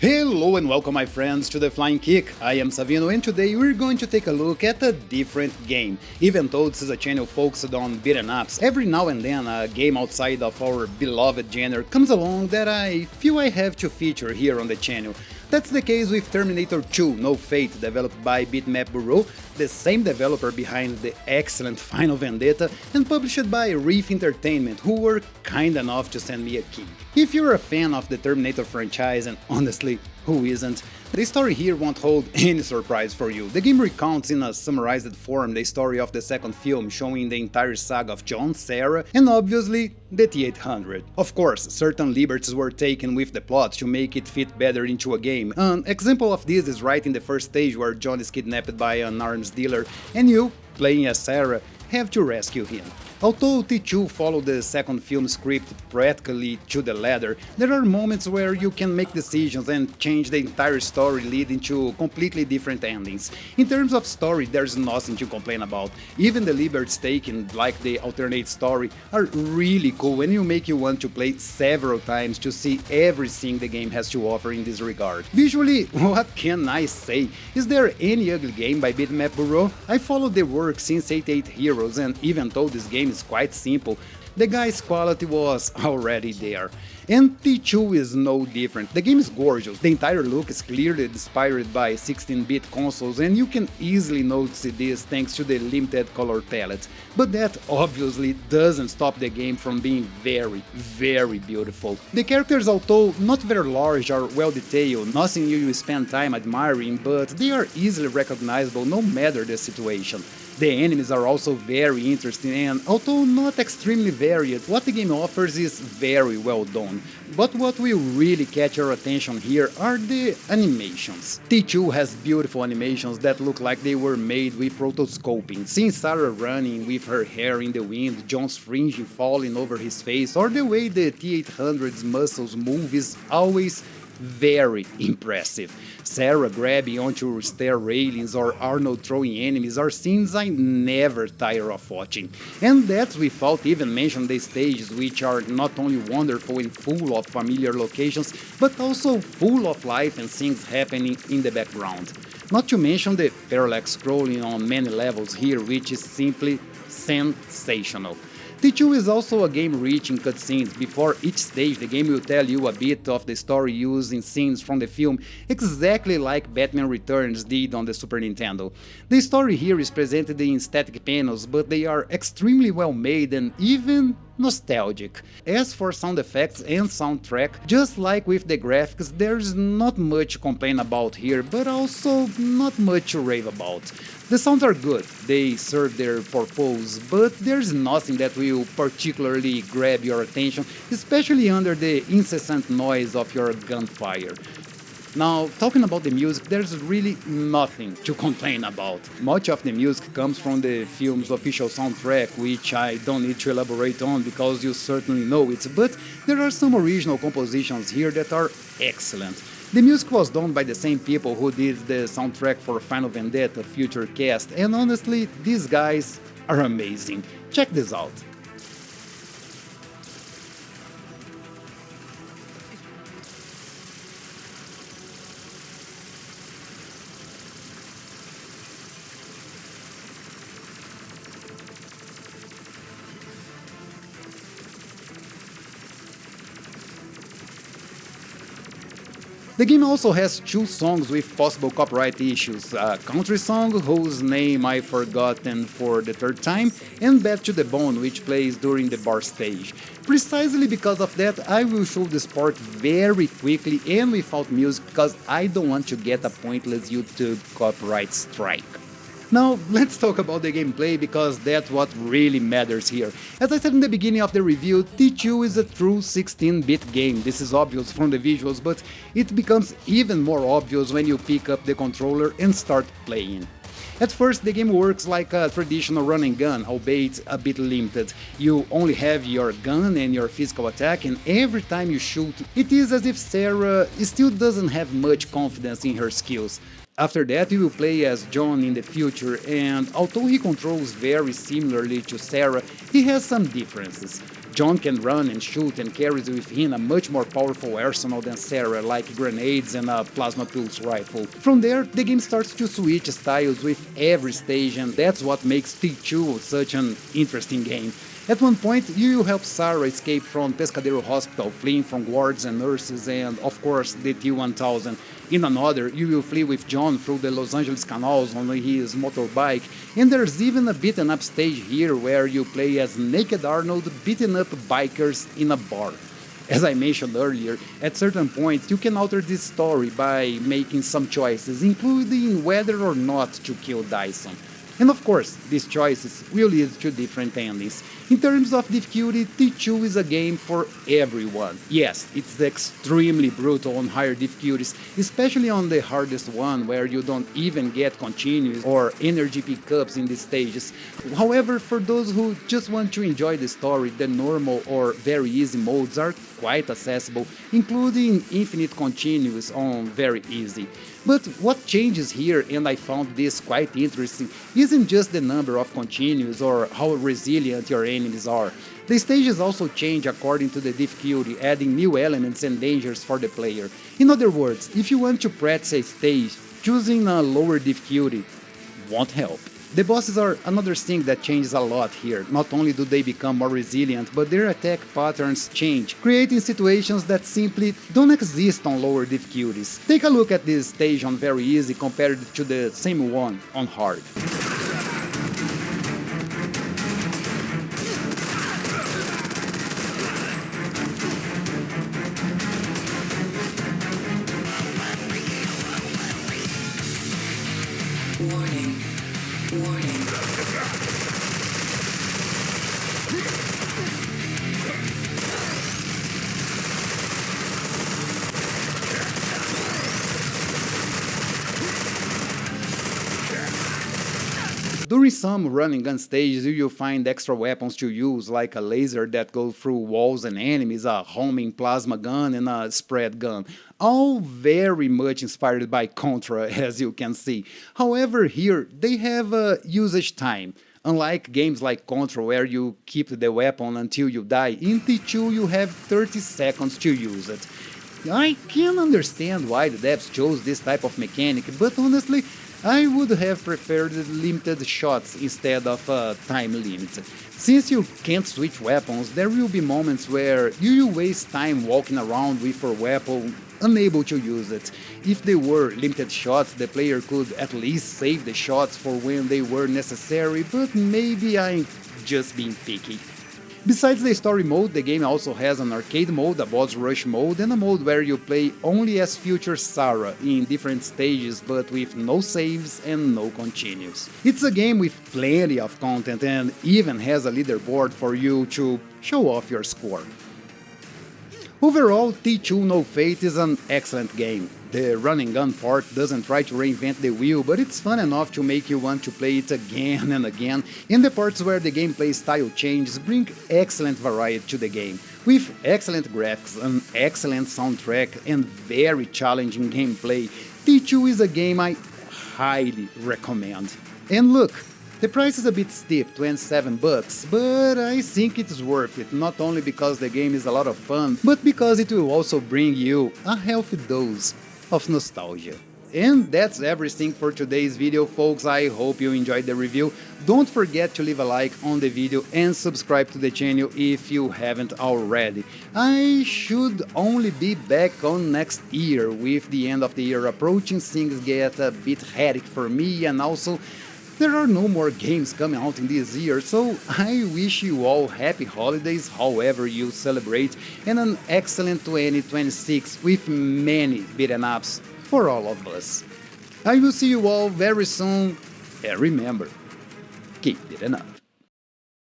Hello and welcome my friends to The Flying Kick. I am Savino and today we're going to take a look at a different game. Even though this is a channel focused on beat'em ups, every now and then a game outside of our beloved genre comes along that I feel I have to feature here on the channel. That's the case with Terminator 2 No Fate, developed by Bitmap Bureau, the same developer behind the excellent Final Vendetta, and published by Reef Entertainment, who were kind enough to send me a key. If you're a fan of the Terminator franchise, and honestly, who isn't, the story here won't hold any surprise for you. The game recounts in a summarized form the story of the second film, showing the entire saga of John, Sarah, and obviously the T-800. Of course, certain liberties were taken with the plot to make it fit better into a game. An example of this is right in the first stage where John is kidnapped by an arms dealer and you, playing as Sarah, have to rescue him. Although T2 followed the second film script practically to the letter, there are moments where you can make decisions and change the entire story, leading to completely different endings. In terms of story, there's nothing to complain about. Even the liberties taken, like the alternate story, are really cool and will make you want to play several times to see everything the game has to offer in this regard. Visually, what can I say? Is there any ugly game by Bitmap Bureau? I followed the work since 88 Heroes, and even though this game is quite simple, the guy's quality was already there. And T2 is no different. The game is gorgeous, the entire look is clearly inspired by 16-bit consoles and you can easily notice this thanks to the limited color palette. But that obviously doesn't stop the game from being very beautiful. The characters, although not very large, are well detailed, nothing you will spend time admiring, but they are easily recognizable no matter the situation. The enemies are also very interesting and, although not extremely varied, what the game offers is very well done. But what will really catch your attention here are the animations. T2 has beautiful animations that look like they were made with rotoscoping. Seeing Sarah running with her hair in the wind, John's fringe falling over his face, or the way the T-800's muscles move is always very impressive. Sarah grabbing onto stair railings or Arnold throwing enemies are scenes I never tire of watching. And that's without even mentioning the stages, which are not only wonderful and full of familiar locations, but also full of life and things happening in the background. Not to mention the parallax scrolling on many levels here, which is simply sensational. T2 is also a game rich in cutscenes. Before each stage, the game will tell you a bit of the story using scenes from the film, exactly like Batman Returns did on the Super Nintendo. The story here is presented in static panels, but they are extremely well made and even nostalgic. As for sound effects and soundtrack, just like with the graphics, there's not much to complain about here, but also not much to rave about. The sounds are good, they serve their purpose, but there's nothing that will particularly grab your attention, especially under the incessant noise of your gunfire. Now, talking about the music, there's really nothing to complain about. Much of the music comes from the film's official soundtrack, which I don't need to elaborate on because you certainly know it, but there are some original compositions here that are excellent. The music was done by the same people who did the soundtrack for Final Vendetta Future Cast, and honestly, these guys are amazing. Check this out. The game also has two songs with possible copyright issues, a country song whose name I've forgotten for the third time, and Bad to the Bone, which plays during the bar stage. Precisely because of that, I will show this part very quickly and without music because I don't want to get a pointless YouTube copyright strike. Now, let's talk about the gameplay because that's what really matters here. As I said in the beginning of the review, T2 is a true 16-bit game. This is obvious from the visuals, but it becomes even more obvious when you pick up the controller and start playing. At first, the game works like a traditional run and gun, albeit a bit limited. You only have your gun and your physical attack, and every time you shoot, it is as if Sarah still doesn't have much confidence in her skills. After that, you will play as John in the future, and although he controls very similarly to Sarah, he has some differences. John can run and shoot and carries with him a much more powerful arsenal than Sarah, like grenades and a plasma pulse rifle. From there, the game starts to switch styles with every stage, and that's what makes T2 such an interesting game. At one point, you help Sarah escape from Pescadero Hospital, fleeing from guards and nurses and, of course, the T-1000. In another, you will flee with John through the Los Angeles canals on his motorbike, and there's even a beaten-up stage here where you play as Naked Arnold beating up bikers in a bar. As I mentioned earlier, at certain points you can alter this story by making some choices, including whether or not to kill Dyson. And of course, these choices will lead to different endings. In terms of difficulty, T2 is a game for everyone. Yes, it's extremely brutal on higher difficulties, especially on the hardest one where you don't even get continues or energy pickups in the stages. However, for those who just want to enjoy the story, the normal or very easy modes are quite accessible, including infinite continues on very easy. But what changes here, and I found this quite interesting, isn't just the number of continues or how resilient your enemies are. The stages also change according to the difficulty, adding new elements and dangers for the player. In other words, if you want to practice a stage, choosing a lower difficulty won't help. The bosses are another thing that changes a lot here. Not only do they become more resilient, but their attack patterns change, creating situations that simply don't exist on lower difficulties. Take a look at this stage on very easy compared to the same one on hard. Warning. Warning. During some run and gun stages, you will find extra weapons to use, like a laser that goes through walls and enemies, a homing plasma gun, and a spread gun. All very much inspired by Contra, as you can see. However, here they have a usage time. Unlike games like Contra, where you keep the weapon until you die, in T2 you have 30 seconds to use it. I can understand why the devs chose this type of mechanic, but honestly, I would have preferred limited shots instead of a time limit. Since you can't switch weapons, there will be moments where you will waste time walking around with your weapon, unable to use it. If they were limited shots, the player could at least save the shots for when they were necessary, but maybe I'm just being picky. Besides the story mode, the game also has an arcade mode, a boss rush mode, and a mode where you play only as future Sarah in different stages but with no saves and no continues. It's a game with plenty of content and even has a leaderboard for you to show off your score. Overall, T2 No Fate is an excellent game. The run and gun part doesn't try to reinvent the wheel, but it's fun enough to make you want to play it again and again, and the parts where the gameplay style changes bring excellent variety to the game. With excellent graphics, an excellent soundtrack, and very challenging gameplay, T2 is a game I highly recommend. And look, the price is a bit steep, $27, but I think it's worth it, not only because the game is a lot of fun, but because it will also bring you a healthy dose of nostalgia. And that's everything for today's video, folks. I hope you enjoyed the review. Don't forget to leave a like on the video and subscribe to the channel if you haven't already. I should only be back on next year. With the end of the year approaching, things get a bit hectic for me, and also there are no more games coming out in this year, so I wish you all happy holidays however you celebrate, and an excellent 2026 with many beaten ups for all of us. I will see you all very soon, and remember, keep beaten up.